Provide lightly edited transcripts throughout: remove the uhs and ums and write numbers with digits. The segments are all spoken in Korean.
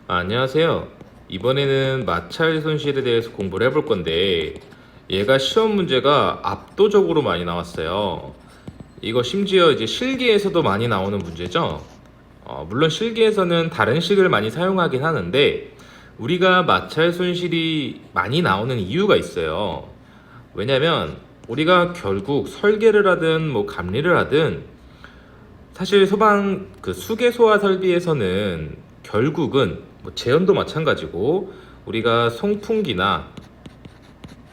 안녕하세요. 이번에는 마찰 손실에 대해서 공부를 해볼 건데, 얘가 시험 문제가 압도적으로 많이 나왔어요. 이거 심지어 이제 실기에서도 많이 나오는 문제죠. 물론 실기에서는 다른 식을 많이 사용하긴 하는데, 우리가 마찰 손실이 많이 나오는 이유가 있어요. 왜냐면 우리가 결국 설계를 하든 뭐 감리를 하든 사실 소방 그 수계소와 설비에서는 결국은 뭐 제연도 마찬가지고 우리가 송풍기나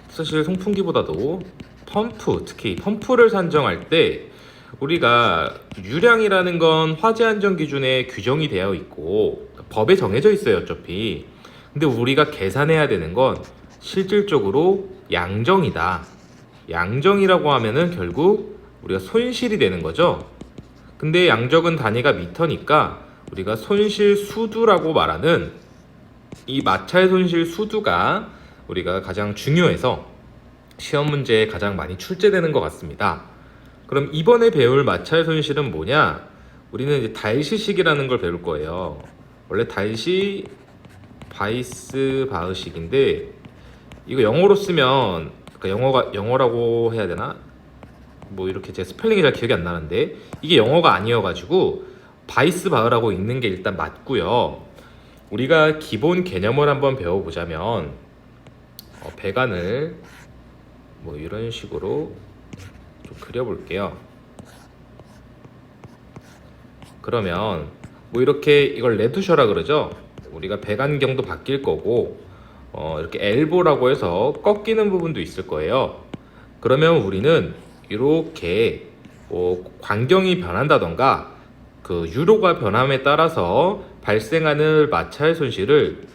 사실 송풍기보다도 펌프, 특히 펌프를 산정할 때 우리가 유량이라는 건 화재 안전 기준에 규정이 되어 있고 법에 정해져 있어요, 어차피. 근데 우리가 계산해야 되는 건 실질적으로 양정이다. 양정이라고 하면은 결국 우리가 손실이 되는 거죠. 근데 양적은 단위가 미터니까 우리가 손실 수두라고 말하는 이 마찰 손실 수두가 우리가 가장 중요해서 시험 문제에 가장 많이 출제되는 것 같습니다. 그럼 이번에 배울 마찰 손실은 뭐냐? 우리는 이제 달시식이라는 걸 배울 거예요. 원래 달시 바이스 바흐식인데 이거 영어로 쓰면 그러니까 영어라고 해야 되나? 뭐 이렇게 제 스펠링이 잘 기억이 안 나는데 이게 영어가 아니어가지고 바이스 바흐라고 읽는 게 일단 맞고요. 우리가 기본 개념을 한번 배워보자면 배관을 뭐 이런 식으로 좀 그려볼게요. 그러면 뭐 이렇게 이걸 레두셔라 그러죠. 우리가 배관경도 바뀔 거고 이렇게 엘보라고 해서 꺾이는 부분도 있을 거예요. 그러면 우리는 이렇게 광경이 변한다던가 그 유로가 변함에 따라서 발생하는 마찰 손실을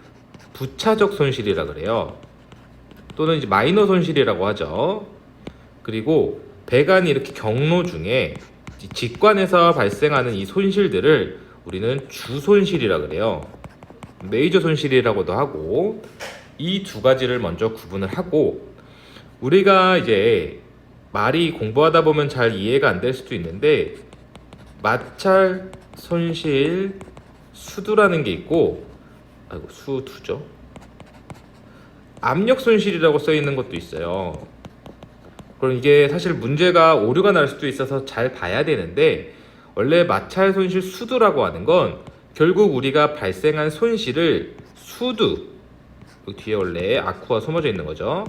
부차적 손실이라 그래요. 또는 이제 마이너 손실이라고 하죠. 그리고 배관이 이렇게 경로 중에 직관에서 발생하는 이 손실들을 우리는 주손실이라 그래요. 메이저 손실이라고도 하고 이 두 가지를 먼저 구분을 하고 우리가 이제 말이 공부하다 보면 잘 이해가 안 될 수도 있는데 마찰 손실 수두라는 게 있고 수두죠. 압력 손실이라고 써 있는 것도 있어요. 그럼 이게 사실 문제가 오류가 날 수도 있어서 잘 봐야 되는데 원래 마찰 손실 수두라고 하는 건 결국 우리가 발생한 손실을 수두 뒤에 원래 아쿠아 숨어져 있는 거죠.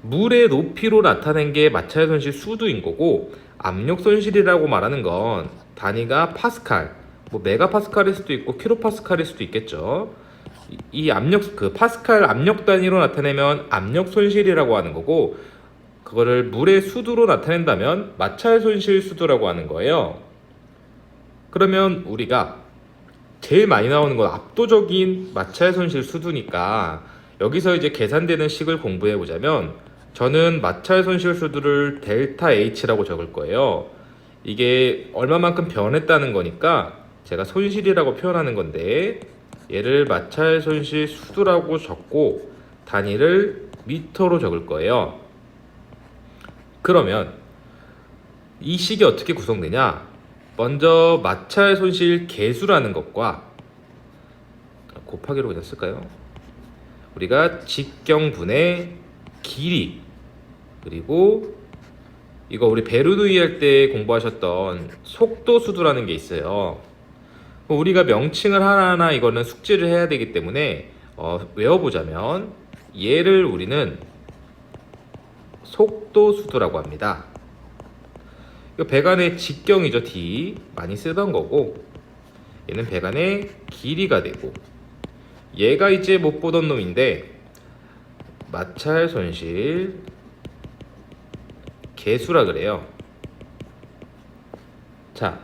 물의 높이로 나타낸 게 마찰 손실 수두인 거고 압력 손실이라고 말하는 건 단위가 파스칼, 뭐 메가파스칼일 수도 있고 킬로파스칼일 수도 있겠죠. 이 압력 그 파스칼 압력 단위로 나타내면 압력 손실이라고 하는 거고 그거를 물의 수두로 나타낸다면 마찰 손실 수두라고 하는 거예요. 그러면 우리가 제일 많이 나오는 건 압도적인 마찰 손실 수두니까 여기서 이제 계산되는 식을 공부해 보자면 저는 마찰 손실 수두를 델타 H라고 적을 거예요. 이게 얼마만큼 변했다는 거니까 제가 손실이라고 표현하는 건데 얘를 마찰 손실 수두라고 적고 단위를 미터로 적을 거예요. 그러면 이 식이 어떻게 구성되냐? 먼저 마찰 손실 계수라는 것과 곱하기로 그냥 쓸까요? 우리가 직경분의 길이 그리고 이거 우리 베르누이 할 때 공부하셨던 속도 수두라는 게 있어요. 우리가 명칭을 하나하나 이거는 숙지를 해야 되기 때문에 외워보자면 얘를 우리는 속도 수두라고 합니다. 이거 배관의 직경이죠. D 많이 쓰던 거고 얘는 배관의 길이가 되고 얘가 이제 못 보던 놈인데 마찰 손실 계수라 그래요. 자,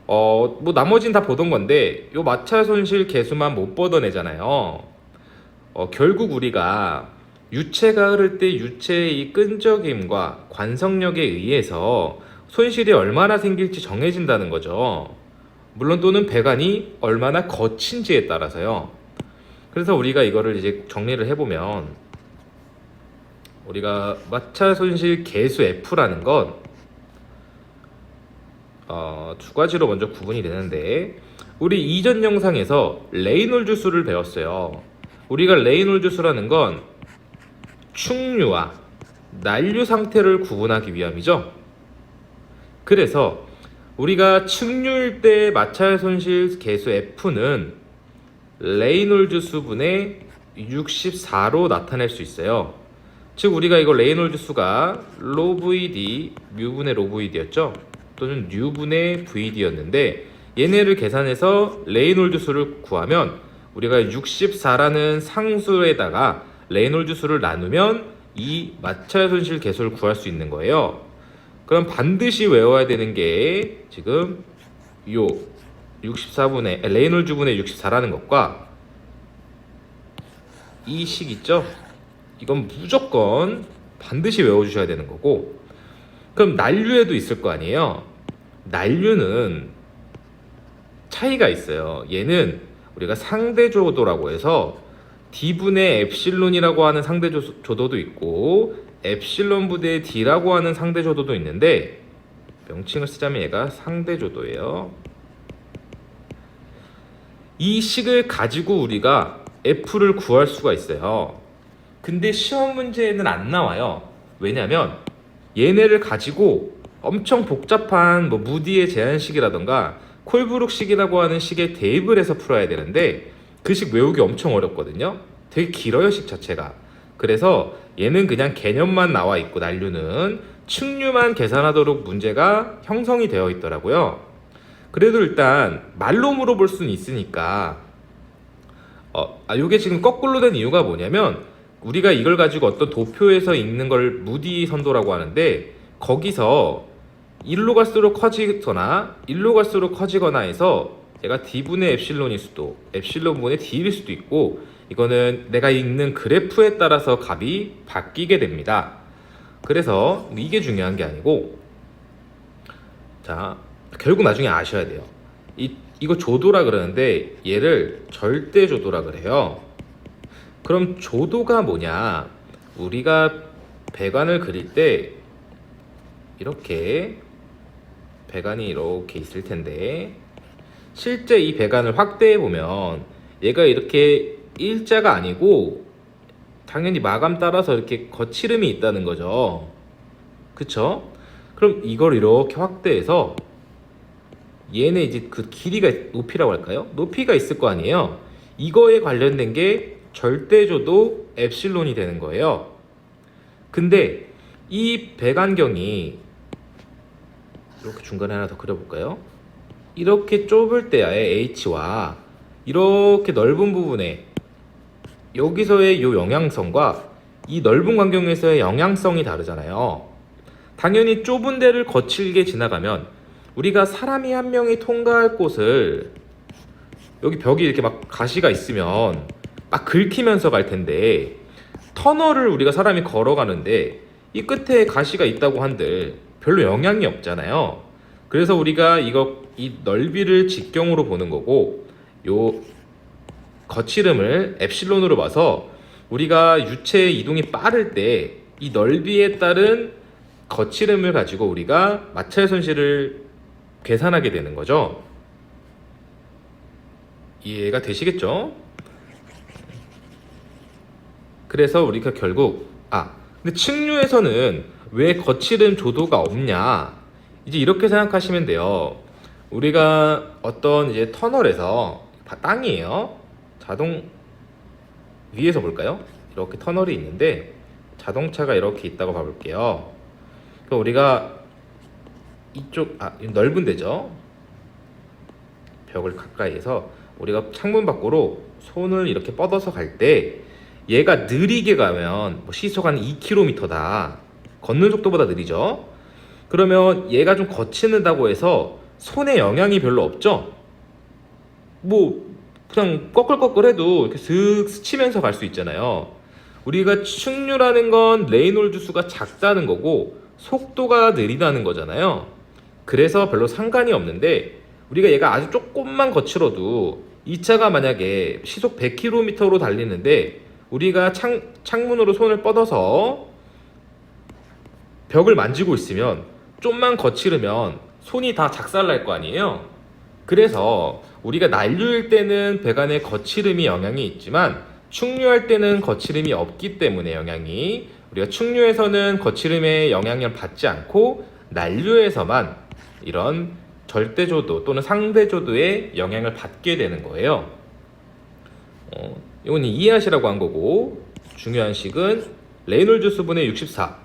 뭐 나머진 다 보던 건데 요 마찰 손실 계수만 못 보던 애잖아요. 결국 우리가 유체가 흐를 때 유체의 이 끈적임과 관성력에 의해서 손실이 얼마나 생길지 정해진다는 거죠. 물론 또는 배관이 얼마나 거친지에 따라서요. 그래서 우리가 이거를 이제 정리를 해보면 우리가 마찰 손실 계수 F라는 건 두 가지로 먼저 구분이 되는데 우리 이전 영상에서 레이놀즈 수를 배웠어요. 우리가 레이놀즈 수라는 건 충류와 난류 상태를 구분하기 위함이죠. 그래서 우리가 측류일 때 마찰 손실 계수 F는 레이놀즈 수분의 64로 나타낼 수 있어요. 즉 우리가 이거 레이놀즈 수가 로 VD 뮤분의 로 VD였죠. 또는 뉴분의 VD였는데 얘네를 계산해서 레이놀즈 수를 구하면 우리가 64라는 상수에다가 레이놀즈 수를 나누면 이 마찰 손실 계수를 구할 수 있는 거예요. 그럼 반드시 외워야 되는 게 지금 요 64분의 레이놀즈 분의 64라는 것과 이 식 있죠? 이건 무조건 반드시 외워주셔야 되는 거고, 그럼 난류에도 있을 거 아니에요. 난류는 차이가 있어요. 얘는 우리가 상대조도라고 해서 D분의 엡실론이라고 하는 상대조도도 있고 엡실론 부대 D라고 하는 상대조도도 있는데, 명칭을 쓰자면 얘가 상대조도예요. 이 식을 가지고 우리가 F를 구할 수가 있어요. 근데 시험 문제에는 안 나와요. 왜냐면 얘네를 가지고 엄청 복잡한 무디의 제한식이라던가 콜브룩식이라고 하는 식에 대입을 해서 풀어야 되는데 그 식 외우기 엄청 어렵거든요. 되게 길어요, 식 자체가. 그래서 얘는 그냥 개념만 나와 있고 난류는 측류만 계산하도록 문제가 형성이 되어 있더라고요. 그래도 일단 말로 물어볼 수는 있으니까 요게 지금 거꾸로 된 이유가 뭐냐면 우리가 이걸 가지고 어떤 도표에서 읽는 걸 무디 선도라고 하는데 거기서 1로 갈수록 커지거나 1로 갈수록 커지거나 해서 얘가 D분의 엡실론일 수도 엡실론분의 D일 수도 있고, 이거는 내가 읽는 그래프에 따라서 값이 바뀌게 됩니다. 그래서 이게 중요한 게 아니고, 자 결국 나중에 아셔야 돼요. 이거 조도라 그러는데 얘를 절대 조도라 그래요. 그럼 조도가 뭐냐? 우리가 배관을 그릴 때 이렇게 배관이 이렇게 있을 텐데 실제 이 배관을 확대해 보면 얘가 이렇게 일자가 아니고 당연히 마감 따라서 이렇게 거칠음이 있다는 거죠. 그쵸? 그럼 이걸 이렇게 확대해서 얘네 이제 그 길이가 높이라고 할까요? 높이가 있을 거 아니에요. 이거에 관련된 게 절대조도 엡실론이 되는 거예요. 근데 이 배관경이 이렇게 중간에 하나 더 그려볼까요? 이렇게 좁을 때의 H와 이렇게 넓은 부분에 여기서의 이 영향성과 이 넓은 광경에서의 영향성이 다르잖아요. 당연히 좁은 데를 거칠게 지나가면 우리가 사람이 한 명이 통과할 곳을 여기 벽이 이렇게 막 가시가 있으면 막 긁히면서 갈 텐데, 터널을 우리가 사람이 걸어가는데 이 끝에 가시가 있다고 한들 별로 영향이 없잖아요. 그래서 우리가 이 넓이를 직경으로 보는 거고 요 거칠음을 엡실론으로 봐서 우리가 유체의 이동이 빠를 때 이 넓이에 따른 거칠음을 가지고 우리가 마찰 손실을 계산하게 되는 거죠. 이해가 되시겠죠? 그래서 우리가 결국 근데 측류에서는 왜 거칠음 조도가 없냐, 이제 이렇게 생각하시면 돼요. 우리가 어떤 이제 터널에서 땅이에요. 자동 위에서 볼까요? 이렇게 터널이 있는데 자동차가 이렇게 있다고 봐볼게요. 그럼 우리가 이쪽 넓은 데죠. 벽을 가까이에서 우리가 창문 밖으로 손을 이렇게 뻗어서 갈 때 얘가 느리게 가면 시속 한 2km다. 걷는 속도보다 느리죠. 그러면 얘가 좀 거친다고 해서 손에 영향이 별로 없죠. 그냥 꺼끌꺼끌해도 이렇게 슥 스치면서 갈 수 있잖아요. 우리가 측류라는 건 레이놀즈 수가 작다는 거고 속도가 느리다는 거잖아요. 그래서 별로 상관이 없는데 우리가 얘가 아주 조금만 거칠어도 이 차가 만약에 시속 100km로 달리는데 우리가 창문으로 손을 뻗어서 벽을 만지고 있으면 좀만 거칠으면 손이 다 작살날 거 아니에요. 그래서 우리가 난류일 때는 배관에 거칠음이 영향이 있지만 충류할 때는 거칠음이 없기 때문에 영향이 우리가 충류에서는 거칠음의 영향을 받지 않고 난류에서만 이런 절대조도 또는 상대조도의 영향을 받게 되는 거예요. 이건 이해하시라고 한 거고 중요한 식은 레이놀즈 수분의 64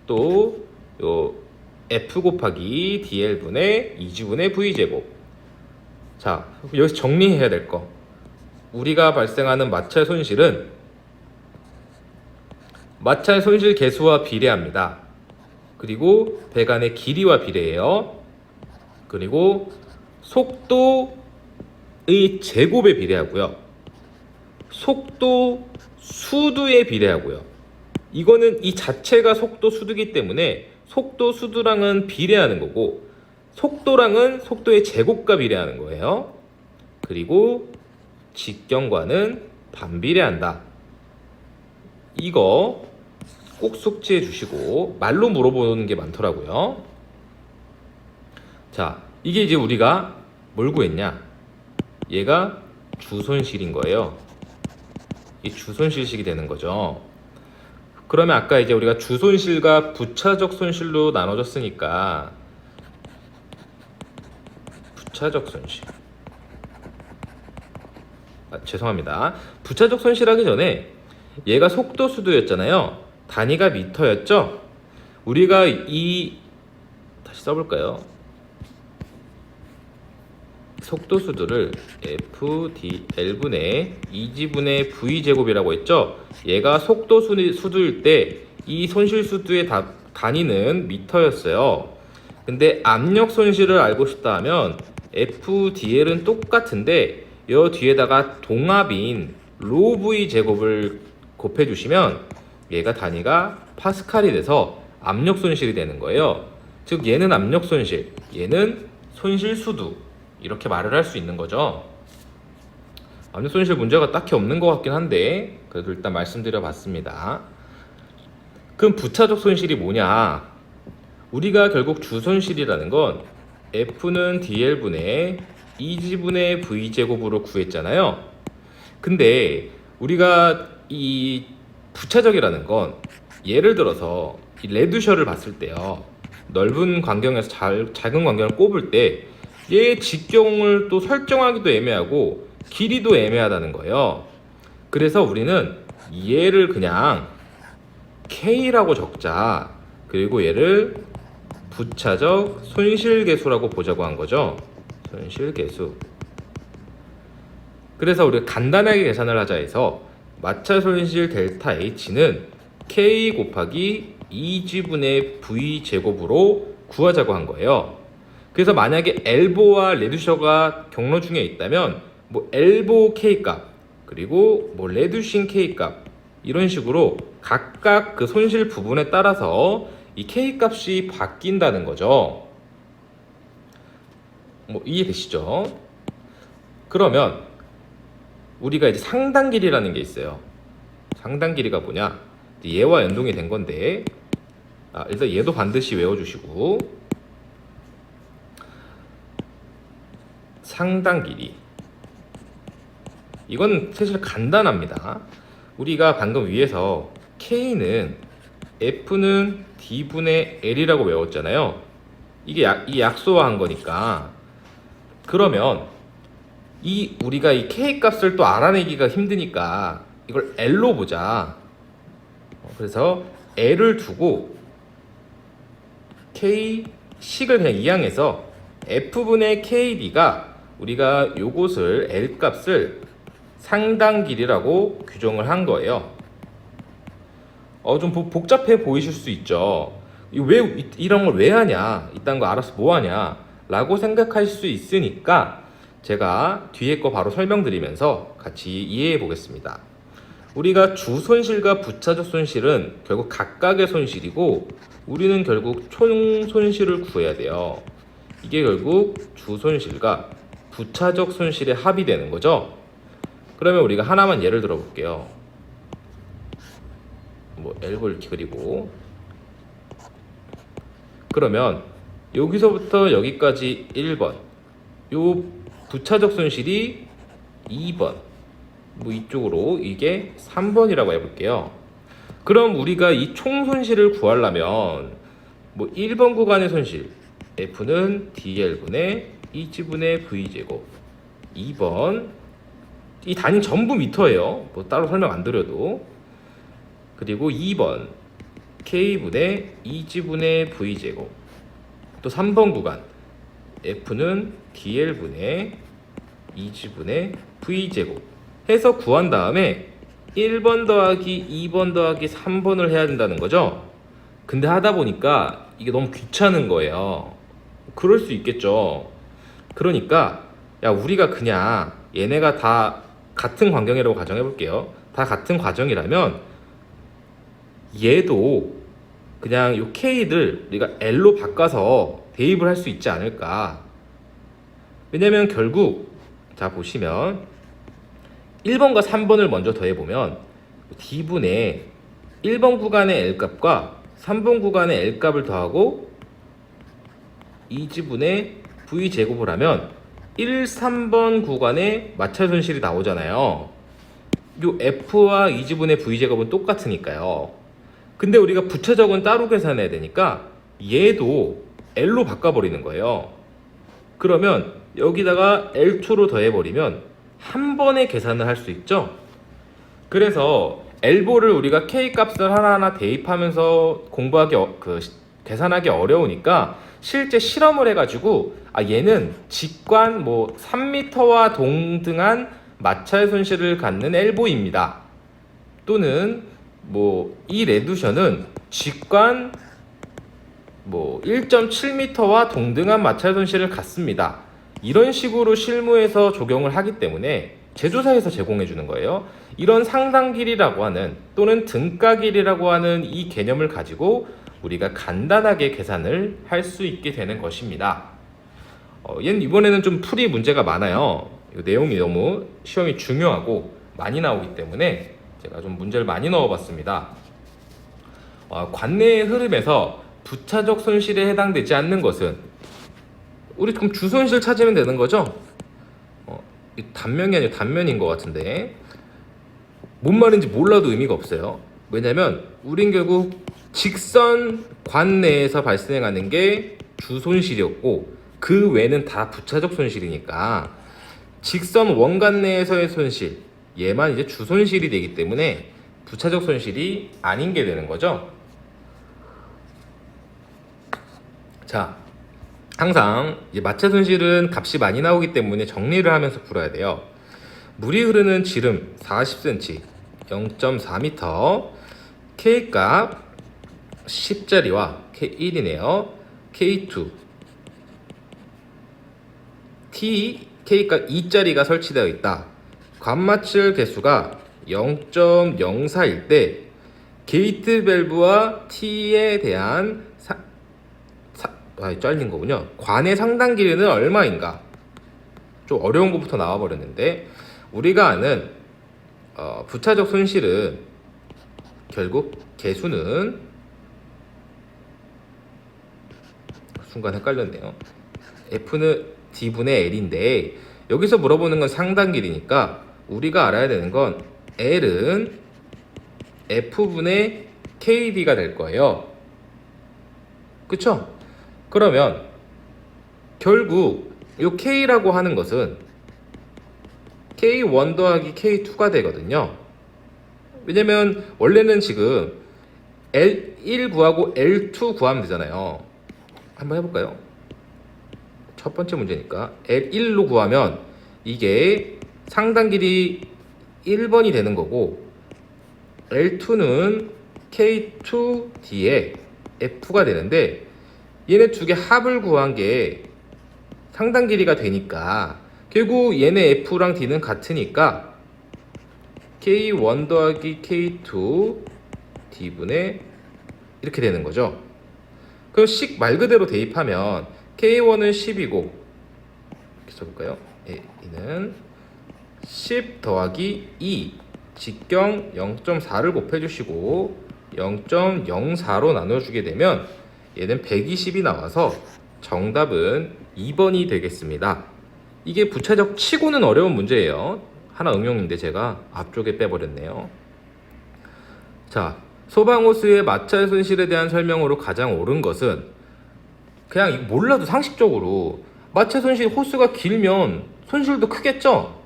또 요 F 곱하기 DL분의 2G분의 V제곱. 자, 여기서 정리해야 될 거. 우리가 발생하는 마찰 손실은 마찰 손실 계수와 비례합니다. 그리고 배관의 길이와 비례해요. 그리고 속도의 제곱에 비례하고요. 속도 수두에 비례하고요. 이거는 이 자체가 속도 수두이기 때문에 속도 수두랑은 비례하는 거고 속도랑은 속도의 제곱과 비례하는 거예요. 그리고 직경과는 반비례한다. 이거 꼭 숙지해 주시고 말로 물어보는 게 많더라고요. 자, 이게 이제 우리가 뭘 구했냐? 얘가 주손실인 거예요. 이 주손실식이 되는 거죠. 그러면 아까 이제 우리가 주손실과 부차적 손실로 나눠졌으니까 부차적 손실. 죄송합니다. 부차적 손실하기 전에 얘가 속도 수두였잖아요. 단위가 미터였죠. 우리가 다시 써볼까요? 속도 수두를 FDL분의 2G분의 V제곱이라고 했죠. 얘가 속도 수두일 때 이 손실 수두의 단위는 미터였어요. 근데 압력 손실을 알고 싶다 하면 FDL은 똑같은데 이 뒤에다가 동압인 로 V제곱을 곱해주시면 얘가 단위가 파스칼이 돼서 압력 손실이 되는 거예요. 즉 얘는 압력 손실, 얘는 손실 수두 이렇게 말을 할 수 있는 거죠. 압력 손실 문제가 딱히 없는 것 같긴 한데 그래도 일단 말씀드려 봤습니다. 그럼 부차적 손실이 뭐냐? 우리가 결국 주손실이라는 건 F는 DL분의 2G분의 V제곱으로 구했잖아요. 근데 우리가 이 부차적이라는 건 예를 들어서 이 레드셔를 봤을 때요. 넓은 광경에서 작은 광경을 꼽을 때 얘의 직경을 또 설정하기도 애매하고 길이도 애매하다는 거예요. 그래서 우리는 얘를 그냥 K라고 적자. 그리고 얘를 부차적 손실계수라고 보자고 한 거죠. 손실계수. 그래서 우리가 간단하게 계산을 하자 해서 마찰 손실 델타 H는 K 곱하기 2G분의 V제곱으로 구하자고 한 거예요. 그래서 만약에 엘보와 레듀셔가 경로 중에 있다면 뭐 엘보 K값 그리고 뭐 레듀싱 K값 이런 식으로 각각 그 손실 부분에 따라서 이 K값이 바뀐다는 거죠. 뭐 이해되시죠? 그러면 우리가 이제 상당 길이라는 게 있어요. 상당 길이가 뭐냐? 얘와 연동이 된 건데 일단 얘도 반드시 외워주시고 상당 길이 이건 사실 간단합니다. 우리가 방금 위에서 K는 F는 D분의 L이라고 외웠잖아요. 이게 이 약소화한 거니까 그러면 우리가 이 K 값을 또 알아내기가 힘드니까 이걸 L로 보자. 그래서 L을 두고 K 식을 그냥 이항해서 F분의 KD가 우리가 요것을 L 값을 상당 길이라고 규정을 한 거예요. 좀 복잡해 보이실 수 있죠. 왜 이런 걸 왜 하냐? 이딴 거 알아서 뭐 하냐? 라고 생각하실 수 있으니까 제가 뒤에 거 바로 설명드리면서 같이 이해해 보겠습니다. 우리가 주손실과 부차적 손실은 결국 각각의 손실이고 우리는 결국 총 손실을 구해야 돼요. 이게 결국 주손실과 부차적 손실의 합이 되는 거죠. 그러면 우리가 하나만 예를 들어 볼게요. 뭐 L볼 그리고 그러면 여기서부터 여기까지 1번 요 부차적 손실이 2번, 뭐 이쪽으로 이게 3번이라고 해볼게요. 그럼 우리가 이 총 손실을 구하려면 뭐 1번 구간의 손실 F는 DL분의 2지분의 V제곱, 2번 이 단위 전부 미터예요. 뭐 따로 설명 안 드려도. 그리고 2번 K분의 2지분의 V제곱, 또 3번 구간 F는 DL분의 2지분의 V제곱 해서 구한 다음에 1번 더하기 2번 더하기 3번을 해야 된다는 거죠. 근데 하다 보니까 이게 너무 귀찮은 거예요. 그럴 수 있겠죠. 그러니까 야, 우리가 그냥 얘네가 다 같은 관경이라고 가정해 볼게요. 다 같은 과정이라면 얘도 그냥 요 K를 우리가 L로 바꿔서 대입을 할 수 있지 않을까. 왜냐면 결국 자 보시면 1번과 3번을 먼저 더해보면 D분의 1번 구간의 L값과 3번 구간의 L값을 더하고 2지분의 V제곱을 하면 1, 3번 구간의 마찰 손실이 나오잖아요. 요 F와 2지분의 V제곱은 똑같으니까요. 근데 우리가 부차적은 따로 계산해야 되니까 얘도 L로 바꿔버리는 거예요. 그러면 여기다가 L2로 더해버리면 한 번에 계산을 할 수 있죠. 그래서 L보를 우리가 K값을 하나하나 대입하면서 공부하기 계산하기 어려우니까 실제 실험을 해가지고 얘는 직관 뭐 3m와 동등한 마찰 손실을 갖는 L보입니다. 또는 뭐 이 레두션은 직관 뭐 1.7m와 동등한 마찰 손실을 갖습니다. 이런 식으로 실무에서 적용을 하기 때문에 제조사에서 제공해 주는 거예요. 이런 상당 길이라고 하는 또는 등가 길이라고 하는 이 개념을 가지고 우리가 간단하게 계산을 할 수 있게 되는 것입니다. 얘는 이번에는 좀 풀이 문제가 많아요. 이 내용이 너무 시험이 중요하고 많이 나오기 때문에 제가 좀 문제를 많이 넣어봤습니다. 관내의 흐름에서 부차적 손실에 해당되지 않는 것은 우리 그럼 주손실 찾으면 되는 거죠? 이 단면이 아니라 단면인 것 같은데 뭔 말인지 몰라도 의미가 없어요. 왜냐면 우린 결국 직선 관내에서 발생하는 게 주손실이었고 그 외는 다 부차적 손실이니까 직선 원관 내에서의 손실 얘만 이제 주손실이 되기 때문에 부차적 손실이 아닌 게 되는 거죠. 자, 항상 이제 마찰 손실은 값이 많이 나오기 때문에 정리를 하면서 풀어야 돼요. 물이 흐르는 지름 40cm 0.4m K값 10짜리와 K1이네요. K2 K값 2짜리가 설치되어 있다. 관마찰 개수가 0.04일 때 게이트 밸브와 T에 대한 잘린 거군요. 관의 상당 길이는 얼마인가? 좀 어려운 것부터 나와버렸는데 우리가 아는 부차적 손실은 결국 개수는 순간 헷갈렸네요. F는 D분의 L인데 여기서 물어보는 건 상당 길이니까 우리가 알아야 되는 건 L은 F분의 KD가 될 거예요. 그쵸? 그러면 결국 이 K라고 하는 것은 K1 더하기 K2가 되거든요. 왜냐면 원래는 지금 L1 구하고 L2 구하면 되잖아요. 한번 해볼까요? 첫 번째 문제니까 L1로 구하면 이게 상당 길이 1번이 되는 거고 L2는 K2D에 F가 되는데 얘네 두 개 합을 구한 게 상당 길이가 되니까 결국 얘네 F랑 D는 같으니까 K1 더하기 K2 D분의 이렇게 되는 거죠. 그럼 식 말 그대로 대입하면 K1은 10이고 이렇게 써볼까요? 얘는 10 더하기 2 직경 0.4를 곱해주시고 0.04로 나눠주게 되면 얘는 120이 나와서 정답은 2번이 되겠습니다. 이게 부차적 치고는 어려운 문제예요. 하나 응용인데 제가 앞쪽에 빼버렸네요. 자, 소방호스의 마찰 손실에 대한 설명으로 가장 옳은 것은 그냥 몰라도 상식적으로 마찰 손실 호스가 길면 손실도 크겠죠?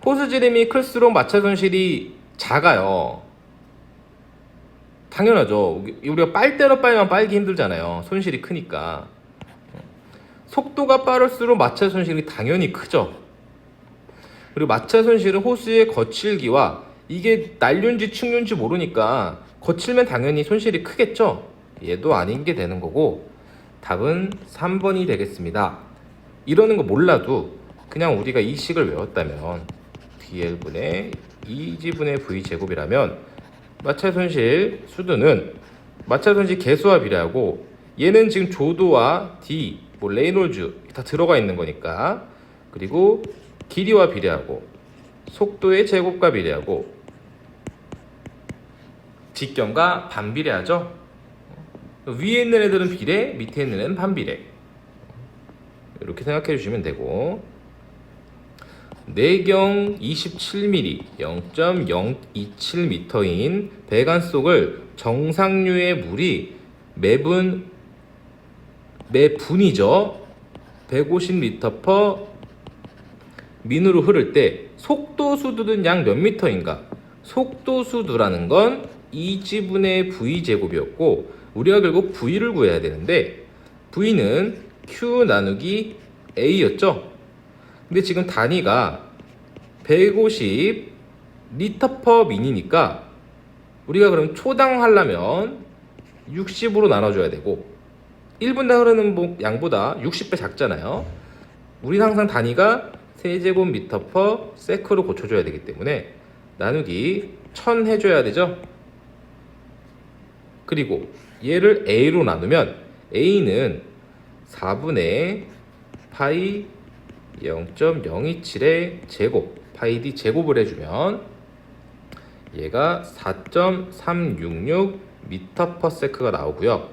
호스 지름이 클수록 마찰 손실이 작아요. 당연하죠. 우리가 빨대로 빨면 빨기 힘들잖아요. 손실이 크니까. 속도가 빠를수록 마찰 손실이 당연히 크죠. 그리고 마찰 손실은 호스의 거칠기와 이게 난륜지 측륜지 모르니까 거칠면 당연히 손실이 크겠죠. 얘도 아닌 게 되는 거고 답은 3번이 되겠습니다. 이러는 거 몰라도 그냥 우리가 이 식을 외웠다면 dl분의 2g분의 v제곱이라면 마찰 손실 수두는 마찰 손실 개수와 비례하고 얘는 지금 조도와 d, 뭐 레이놀즈 다 들어가 있는 거니까 그리고 길이와 비례하고 속도의 제곱과 비례하고 직경과 반비례하죠. 위에 있는 애들은 비례, 밑에 있는 애는 반비례. 이렇게 생각해 주시면 되고 내경 27mm 0.027m인 배관 속을 정상류의 물이 매분이죠 150L/min으로 흐를 때 속도수두는 약 몇 미터인가? 속도수두라는 건 2g분의 v제곱이었고 우리가 결국 v를 구해야 되는데 v는 q 나누기 a였죠. 근데 지금 단위가 150L/min이니까 우리가 그럼 초당 하려면 60으로 나눠줘야 되고 1분당 흐르는 양보다 60배 작잖아요. 우리는 항상 단위가 세제곱미터/s로 고쳐줘야 되기 때문에 나누기 1000 해줘야 되죠. 그리고 얘를 a로 나누면 a는 4분의 파이 0.027의 제곱 파이 d 제곱을 해주면 얘가 4.366m/s가 나오고요.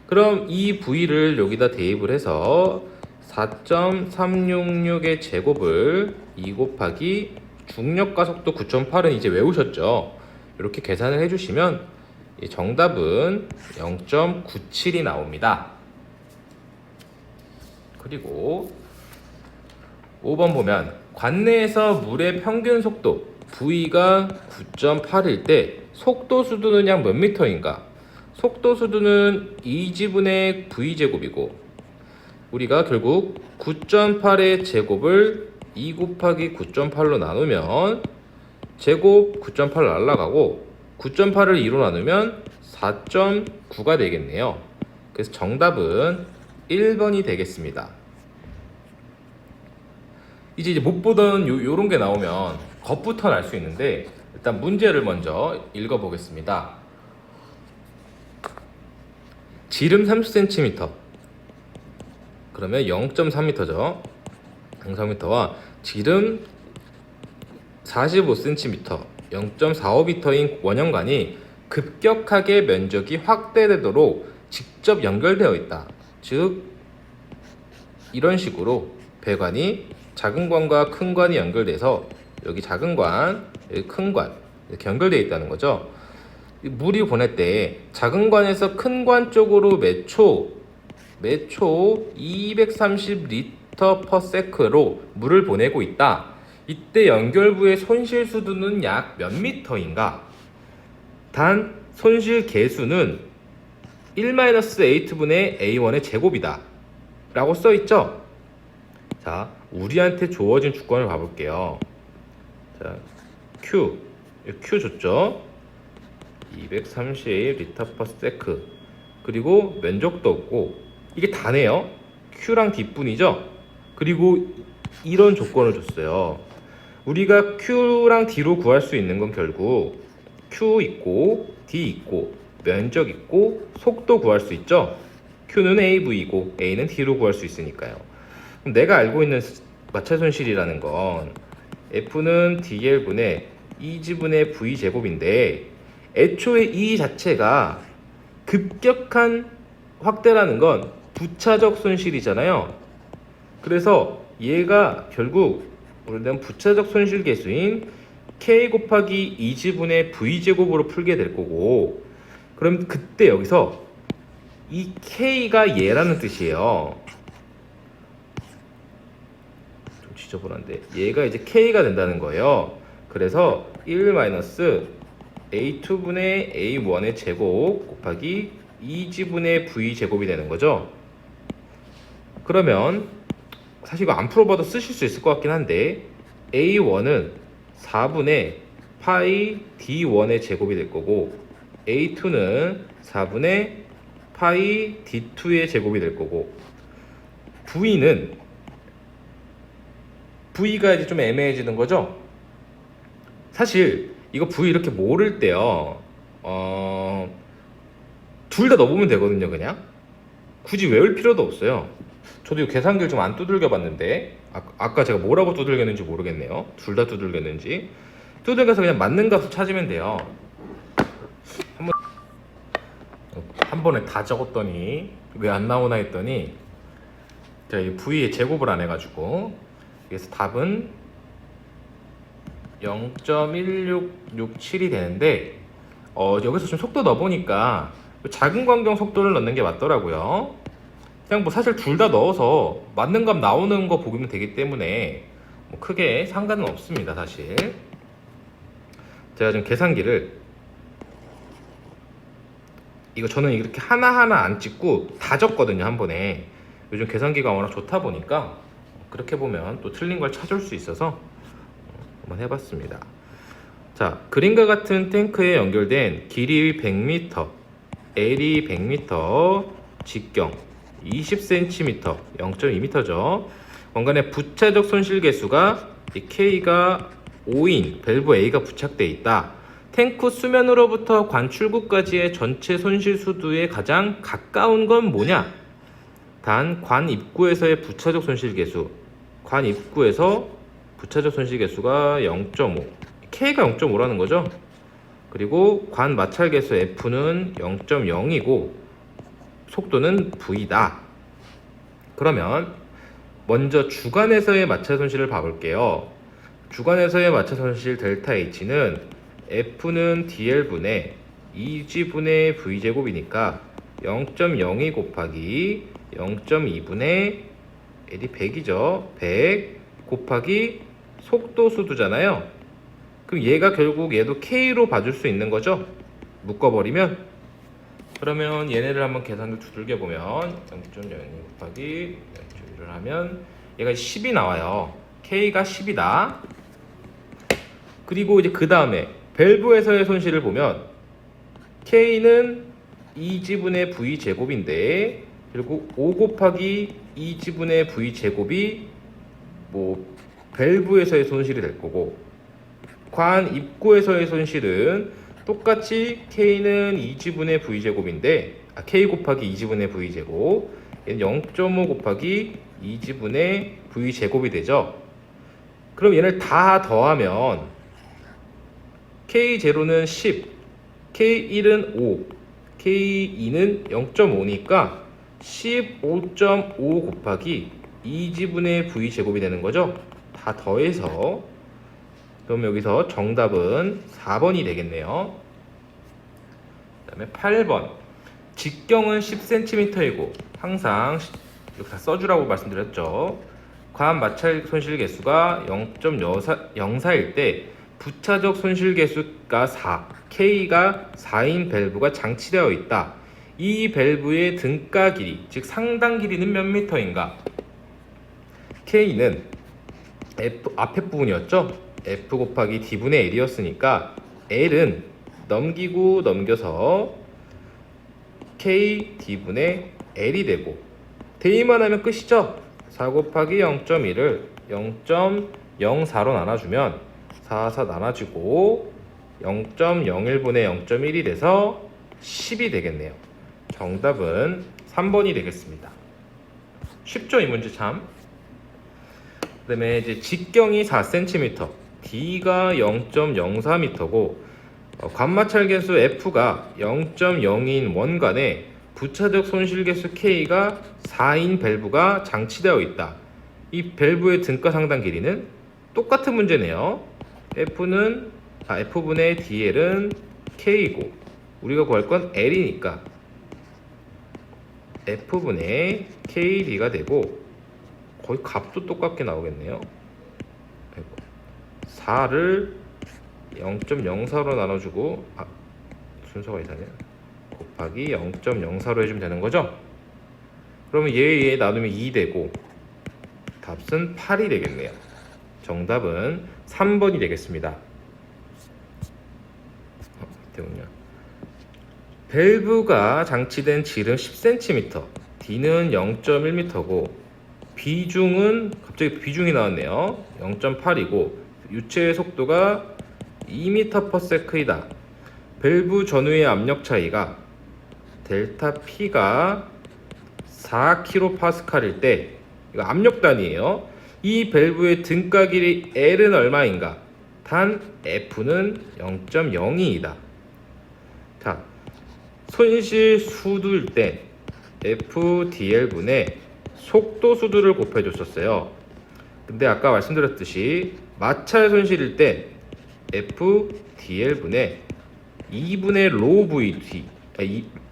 그럼 이 v를 여기다 대입을 해서 4.366의 제곱을 2 곱하기 중력과 속도 9.8은 이제 외우셨죠. 이렇게 계산을 해주시면 정답은 0.97이 나옵니다. 그리고 5번 보면 관내에서 물의 평균 속도 V가 9.8일 때 속도 수두는 약 몇 미터인가? 속도 수두는 2g분의 V제곱이고 우리가 결국 9.8의 제곱을 2 곱하기 9.8로 나누면 제곱 9.8 날라가고 9.8을 2로 나누면 4.9가 되겠네요. 그래서 정답은 1번이 되겠습니다. 이제 못 보던 요런 게 나오면 겁부터 날 수 있는데 일단 문제를 먼저 읽어보겠습니다. 지름 30cm 그러면 0.3m죠. 0.3m와 지름 45cm 0.45m인 원형관이 급격하게 면적이 확대되도록 직접 연결되어 있다. 즉 이런 식으로 배관이 작은 관과 큰 관이 연결돼서 여기 작은 관, 여기 큰 관 이렇게 연결되어 있다는 거죠. 물이 보낼 때 작은 관에서 큰 관 쪽으로 매초 230L/s로 물을 보내고 있다. 이때 연결부의 손실 수두는 약 몇 미터인가? 단 손실 개수는 1-8분의 A1의 제곱이다 라고 써있죠. 자, 우리한테 주어진 주권을 봐볼게요. 자, Q 줬죠. 230L/s 그리고 면적도 없고 이게 다네요. Q랑 D뿐이죠. 그리고 이런 조건을 줬어요. 우리가 Q랑 D로 구할 수 있는 건 결국 Q 있고 D 있고 면적 있고 속도 구할 수 있죠. Q는 AV이고 A는 D로 구할 수 있으니까요. 그럼 내가 알고 있는 마찰 손실이라는 건 F는 DL분의 2G분의 V제곱인데 애초에 이 자체가 급격한 확대라는 건 부차적 손실이잖아요. 그래서 얘가 결국 우리는 부차적 손실 계수인 k 곱하기 2지분의 v제곱으로 풀게 될 거고, 그럼 그때 여기서 이 k가 얘라는 뜻이에요. 좀 지저분한데 얘가 이제 k가 된다는 거예요. 그래서 1-a2분의 a1의 제곱 곱하기 2지분의 v제곱이 되는 거죠. 그러면 사실 이거 안 풀어봐도 쓰실 수 있을 것 같긴 한데, a1은 4분의 파이 d1의 제곱이 될 거고, a2는 4분의 파이 d2의 제곱이 될 거고, v가 이제 좀 애매해지는 거죠. 사실 이거 v 이렇게 모를 때요, 둘 다 넣어보면 되거든요. 그냥 굳이 외울 필요도 없어요. 저도 이 계산기를 좀 안 두들겨 봤는데, 아까 제가 뭐라고 두들겼는지 모르겠네요. 둘 다 두들겼는지. 두들겨서 그냥 맞는 값을 찾으면 돼요. 한 번에 다 적었더니 왜 안 나오나 했더니 제가 이 v의 제곱을 안 해가지고, 그래서 답은 0.1667이 되는데, 여기서 좀 속도 넣어보니까 작은 광경 속도를 넣는 게 맞더라고요. 그냥 뭐 사실 둘 다 넣어서 맞는 값 나오는 거 보면 되기 때문에 뭐 크게 상관은 없습니다. 사실 제가 지금 계산기를, 이거 저는 이렇게 하나하나 안 찍고 다 적거든요, 한 번에. 요즘 계산기가 워낙 좋다 보니까 그렇게 보면 또 틀린 걸 찾을 수 있어서 한번 해봤습니다. 자, 그림과 같은 탱크에 연결된 길이 100m, L이 100m, 직경 20cm, 0.2m죠. 공간의 부차적 손실 계수가 K가 5인 밸브 A가 부착되어 있다. 탱크 수면으로부터 관출구까지의 전체 손실 수두에 가장 가까운 건 뭐냐? 단 관 입구에서의 부차적 손실 계수. 관 입구에서 부차적 손실 계수가 0.5. K가 0.5라는 거죠. 그리고 관 마찰 계수 F는 0.0이고 속도는 V다. 그러면 먼저 주간에서의 마찰 손실을 봐볼게요. 주간에서의 마찰 손실 델타 H는 F는 DL분의 2G분의 V제곱이니까 0.02 곱하기 0.2분의 L이 100이죠. 100 곱하기 속도 수두잖아요. 그럼 얘가 결국 얘도 K로 봐줄 수 있는 거죠. 묶어버리면. 그러면 얘네를 한번 계산을 두들겨 보면 0.02 곱하기 0.1을 하면 얘가 10이 나와요. K가 10이다. 그리고 이제 그 다음에 밸브에서의 손실을 보면 K는 2지분의 V 제곱인데, 그리고 5 곱하기 2지분의 V 제곱이 뭐 밸브에서의 손실이 될 거고, 관 입구에서의 손실은 똑같이 K는 2지분의 V제곱인데, K 곱하기 2지분의 V제곱, 얘는 0.5 곱하기 2지분의 V제곱이 되죠. 그럼 얘를 다 더하면 K0는 10, K1은 5, K2는 0.5니까 15.5 곱하기 2지분의 V제곱이 되는 거죠. 다 더해서. 그럼 여기서 정답은 4번이 되겠네요. 그 다음에 8번. 직경은 10cm이고 항상 이렇게 다 써주라고 말씀드렸죠. 관 마찰 손실 개수가 0.04일 때 부차적 손실 개수가 4, K가 4인 밸브가 장치되어 있다. 이 밸브의 등가 길이, 즉 상당 길이는 몇 미터인가? K는 F 앞에 부분이었죠. F 곱하기 D분의 L이었으니까 L은 넘기고 넘겨서 K D분의 L이 되고, 대입만 하면 끝이죠. 4 곱하기 0.1을 0.04로 나눠주면 4, 4 나눠지고 0.01분의 0.1이 돼서 10이 되겠네요. 정답은 3번이 되겠습니다. 쉽죠, 이 문제 참. 그 다음에 이제 직경이 4cm, D가 0.04m고 관마찰 계수 F가 0.0인 원간에 부차적 손실 계수 K가 4인 밸브가 장치되어 있다. 이 밸브의 등가 상단 길이는 똑같은 문제네요. F분의 DL은 K이고 우리가 구할 건 L이니까 F분의 KB가 되고 거의 값도 똑같게 나오겠네요. 4를 0.04로 나눠주고 순서가 이상해요. 곱하기 0.04로 해주면 되는 거죠? 그러면 얘 나누면 2 되고 답은 8이 되겠네요. 정답은 3번이 되겠습니다. 밑에군요. 밸브가 장치된 질은 10cm, D는 0.1m고 비중은 갑자기 비중이 나왔네요. 0.8이고 유체의 속도가 2m/s이다. 밸브 전후의 압력 차이가 델타 P가 4kPa일 때 이거 압력 단위예요. 이 밸브의 등가 길이 L은 얼마인가? 단 F는 0.02이다. 자, 손실 수두일 때 FDL분의 속도 수두를 곱해줬었어요. 근데 아까 말씀드렸듯이 마찰 손실일 때 FDL분의 2분의 로 VT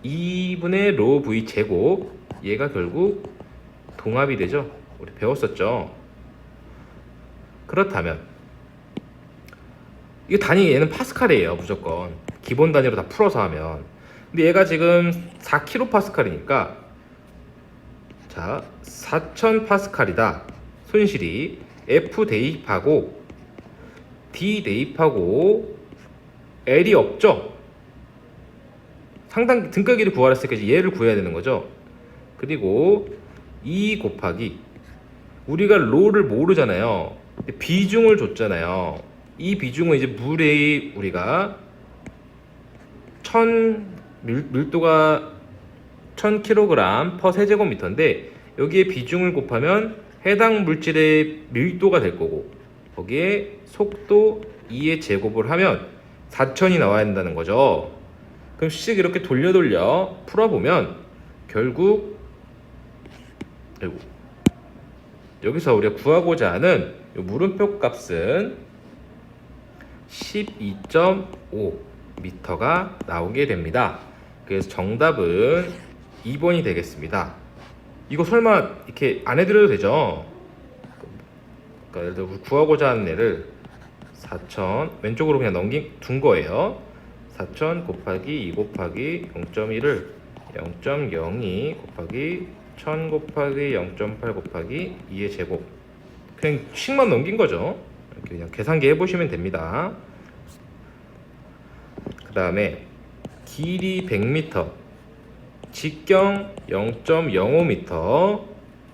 2분의 로 V 제곱 얘가 결국 동합이 되죠. 우리 배웠었죠. 그렇다면 이 단위 얘는 파스칼이에요. 무조건 기본 단위로 다 풀어서 하면. 근데 얘가 지금 4kPa니까 자 4000파스칼이다. 손실이 F 대입하고 D 대입하고 L이 없죠. 상당 등가 길이 구하랬으니까 이제 얘를 구해야 되는 거죠. 그리고 2 곱하기 우리가 로를 모르잖아요. 비중을 줬잖아요. 이 비중은 이제 물의 우리가 밀도가 1000kg per 세제곱미터인데 여기에 비중을 곱하면 해당 물질의 밀도가 될 거고 거기에 속도 2의 제곱을 하면 4000이 나와야 된다는 거죠. 그럼 씩 이렇게 돌려 풀어보면 결국 여기서 우리가 구하고자 하는 이 물음표 값은 12.5m가 나오게 됩니다. 그래서 정답은 2번이 되겠습니다. 이거 설마 이렇게 안 해드려도 되죠? 그러니까 예를 들어 구하고자 하는 애를 4000 왼쪽으로 그냥 둔 거예요. 4000 곱하기 2 곱하기 0.1을 0.02 곱하기 1000 곱하기 0.8 곱하기 2의 제곱 그냥 식만 넘긴 거죠. 이렇게 그냥 계산기 해보시면 됩니다. 그 다음에 길이 100m 직경 0.05m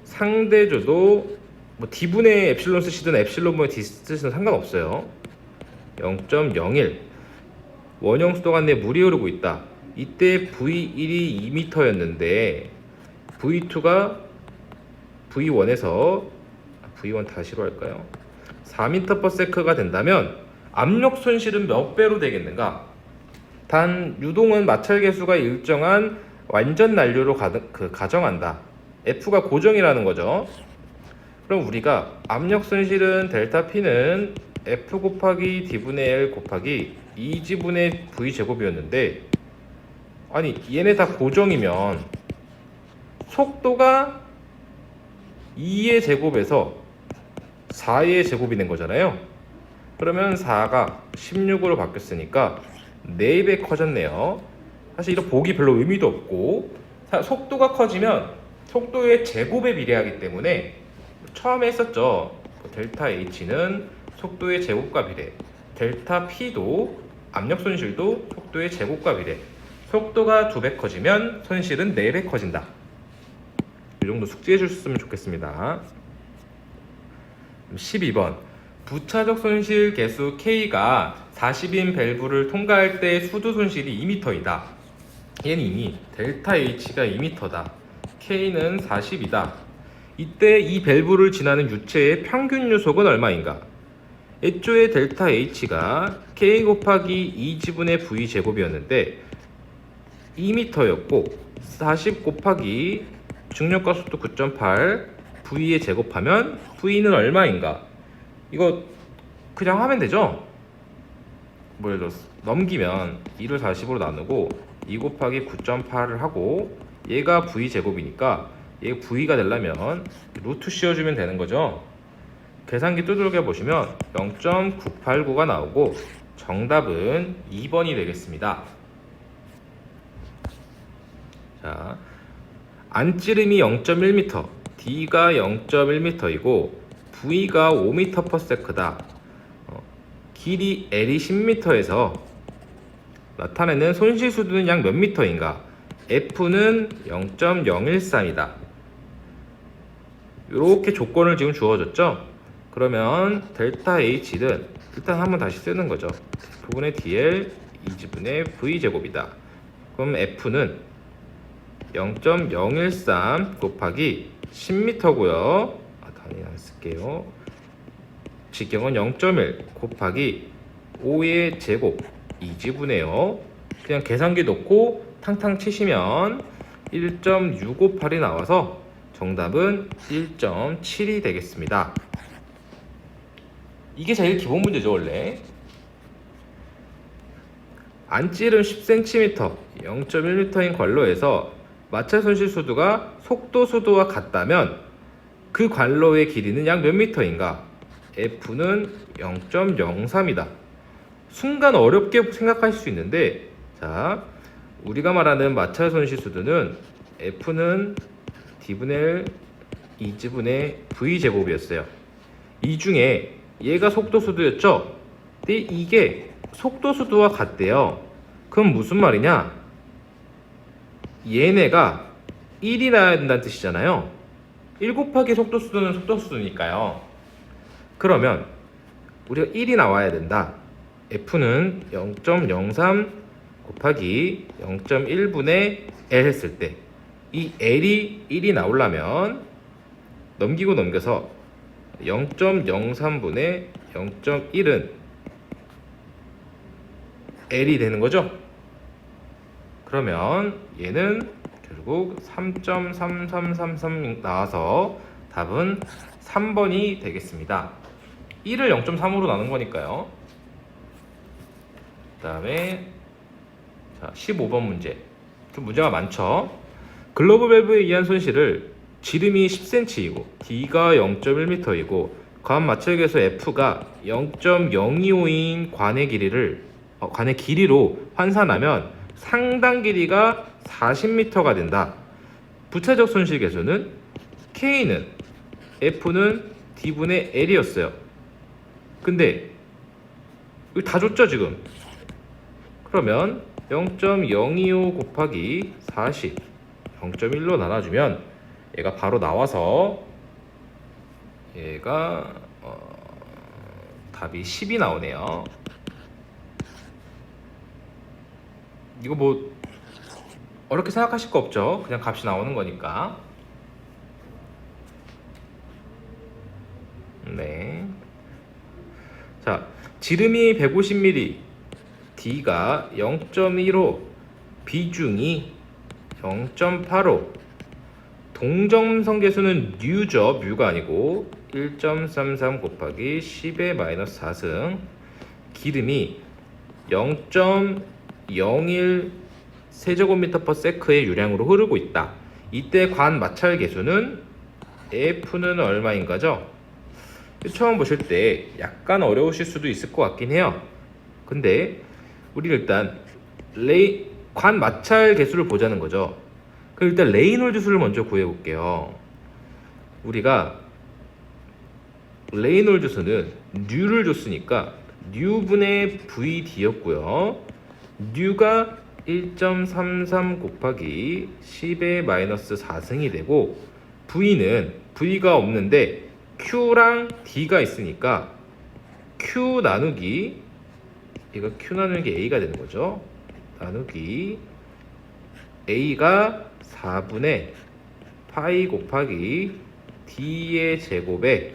상대조도 뭐 D분의 엡실론 쓰시든 엡실론분의 D 쓰시든 상관없어요. 0.01 원형 수도관 내 물이 흐르고 있다. 이때 V1이 2m였는데 V2가 V1에서 V1 다시로 할까요? 4m/s가 된다면 압력 손실은 몇 배로 되겠는가? 단 유동은 마찰 계수가 일정한 완전 난류로 가정한다. F가 고정이라는 거죠. 그럼 우리가 압력 손실은 델타 P는 F 곱하기 D분의 L 곱하기 2G분의 V 제곱이었는데 아니 얘네 다 고정이면 속도가 2의 제곱에서 4의 제곱이 된 거잖아요. 그러면 4가 16으로 바뀌었으니까 4배 커졌네요. 사실 이런 보기 별로 의미도 없고 속도가 커지면 속도의 제곱에 비례하기 때문에 처음에 했었죠. 델타 H는 속도의 제곱과 비례, 델타 P도 압력 손실도 속도의 제곱과 비례. 속도가 2배 커지면 손실은 4배 커진다. 이 정도 숙지해 주셨으면 좋겠습니다. 12번 부차적 손실 계수 K가 40인 밸브를 통과할 때 수두 손실이 2m이다. 얘는 이미 델타 H가 2m다. K는 40이다. 이때 이 밸브를 지나는 유체의 평균 유속은 얼마인가? 애초에 델타 H가 K 곱하기 2G분의 V 제곱이었는데 2m였고 40 곱하기 중력과 속도 9.8 V에 제곱하면 V는 얼마인가? 이거 그냥 하면 되죠? 뭐 예를 들어서 넘기면 2를 40으로 나누고 2 곱하기 9.8을 하고 얘가 V 제곱이니까 얘 V가 되려면 루트 씌워주면 되는 거죠. 계산기 두들겨 보시면 0.989가 나오고 정답은 2번이 되겠습니다. 자, 안찌름이 0.1m, D가 0.1m이고 V가 5m/s다. 길이 L이 10m에서 나타내는 손실수두는 약 몇 미터인가? F는 0.013이다. 이렇게 조건을 지금 주어졌죠? 그러면 델타 H는 일단 한번 다시 쓰는 거죠. F분의 DL 2지분의 V제곱이다. 그럼 F는 0.013 곱하기 10m고요. 단위 안 쓸게요. 직경은 0.1 곱하기 5의 제곱 2지분해요. 그냥 계산기 놓고 탕탕 치시면 1.658이 나와서 정답은 1.7이 되겠습니다. 이게 제일 기본 문제죠, 원래. 안찌름 10cm, 0.1m인 관로에서 마찰 손실 수두가 속도 수두와 같다면 그 관로의 길이는 약 몇 미터인가? F는 0.03이다. 순간 어렵게 생각하실 수 있는데, 자, 우리가 말하는 마찰 손실 수두는 F는 D분의 L 2지분의 V제곱이었어요. 이 중에 얘가 속도 수두였죠? 근데 이게 속도 수두와 같대요. 그럼 무슨 말이냐? 얘네가 1이 나야 된다는 뜻이잖아요. 1 곱하기 속도 수두는 속도 수두니까요. 그러면 우리가 1이 나와야 된다. F는 0.03 곱하기 0.1분의 L 했을 때 이 L이 1이 나오려면 넘기고 넘겨서 0.03분의 0.1은 L이 되는 거죠. 그러면 얘는 결국 3.3333 나와서 답은 3번이 되겠습니다. 1을 0.3으로 나눈 거니까요. 그 다음에 15번 문제. 좀 문제가 많죠. 글로브 밸브에 의한 손실을 지름이 10cm이고 D가 0.1m이고 관 마찰계수 F가 0.025인 관의 길이로 환산하면 상당 길이가 40m가 된다. 부차적 손실 계수는 K는 F는 D분의 L이었어요. 근데 이거 다 줬죠 지금. 그러면 0.025 곱하기 40 0.1로 나눠주면 얘가 바로 나와서 얘가 답이 10이 나오네요. 이거 뭐 어렵게 생각하실 거 없죠? 그냥 값이 나오는 거니까. 네. 자, 지름이 150mm, D가 0.15, 비중이 0.85, 동점선 계수는 뮤죠. 뮤가 아니고 1.33 곱하기 10의 마이너스 4승, 기름이 0.01 세제곱미터/세크의 유량으로 흐르고 있다. 이때 관 마찰 계수는 F는 얼마인 거죠? 처음 보실 때 약간 어려우실 수도 있을 것 같긴 해요. 근데 우리 일단 관 마찰 계수를 보자는 거죠. 그럼 일단 레이놀드 수를 먼저 구해 볼게요. 우리가 레이놀드 수는 뉴를 줬으니까 뉴분의 VD였고요. 뉴가 1.33 곱하기 10의 마이너스 4승이 되고 V는 V가 없는데 Q랑 D가 있으니까 Q 나누기 이거 Q 나누기 A가 되는 거죠. 나누기 A가 4분의 파이 곱하기 D의 제곱에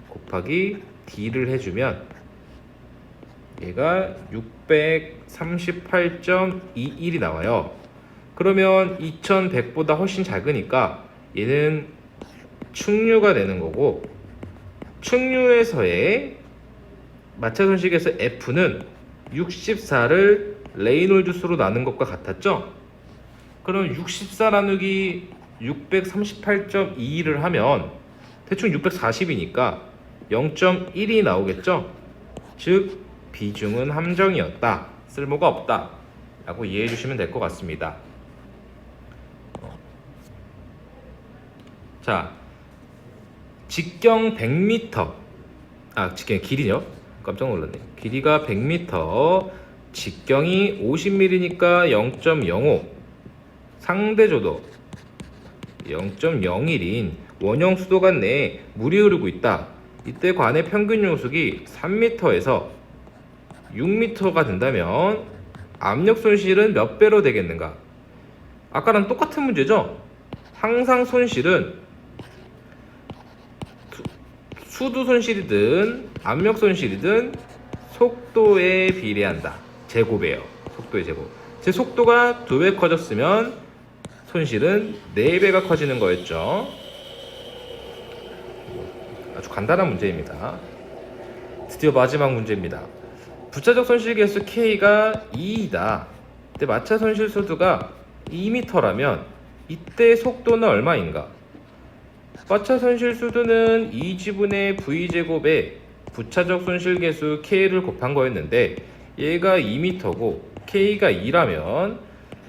곱하기 D를 해주면 얘가 638.21이 나와요. 그러면 2100보다 훨씬 작으니까 얘는 충류가 되는 거고, 충류에서의 마찰손실계수 F는 64를 레이놀드 수로 나눈 것과 같았죠? 그럼 64 나누기 638.22를 하면 대충 640이니까 0.1이 나오겠죠? 즉 비중은 함정이었다, 쓸모가 없다 라고 이해해 주시면 될 것 같습니다. 자, 직경 100m, 직경 길이요? 깜짝 놀랐네. 길이가 100m, 직경이 50mm니까 0.05, 상대조도 0.01인 원형 수도관 내에 물이 흐르고 있다. 이때 관의 평균 용속이 3m에서 6m가 된다면 압력 손실은 몇 배로 되겠는가? 아까랑 똑같은 문제죠? 항상 손실은 수도 손실이든 압력 손실이든 속도에 비례한다. 제곱이에요. 속도의 제곱. 제 속도가 2배 커졌으면 손실은 4배가 커지는 거였죠. 아주 간단한 문제입니다. 드디어 마지막 문제입니다. 부차적 손실계수 K가 2이다. 이때 마찰 손실 수두가 2m라면 이때 속도는 얼마인가? 마찰 손실 수두는 2지분의 V제곱에 부차적 손실계수 K를 곱한 거였는데 얘가 2m고 K가 2라면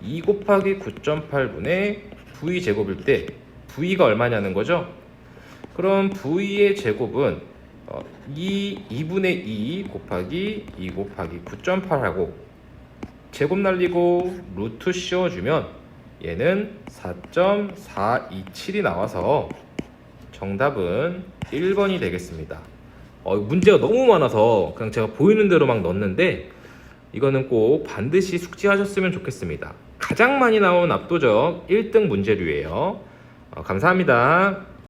2 곱하기 9.8분의 V제곱일 때 V가 얼마냐는 거죠? 그럼 V의 제곱은 2분의 2 곱하기 2 곱하기 9.8하고 제곱 날리고 루트 씌워주면 얘는 4.427이 나와서 정답은 1번이 되겠습니다. 문제가 너무 많아서 그냥 제가 보이는 대로 막 넣었는데 이거는 꼭 반드시 숙지하셨으면 좋겠습니다. 가장 많이 나온 압도적 1등 문제류예요. 감사합니다.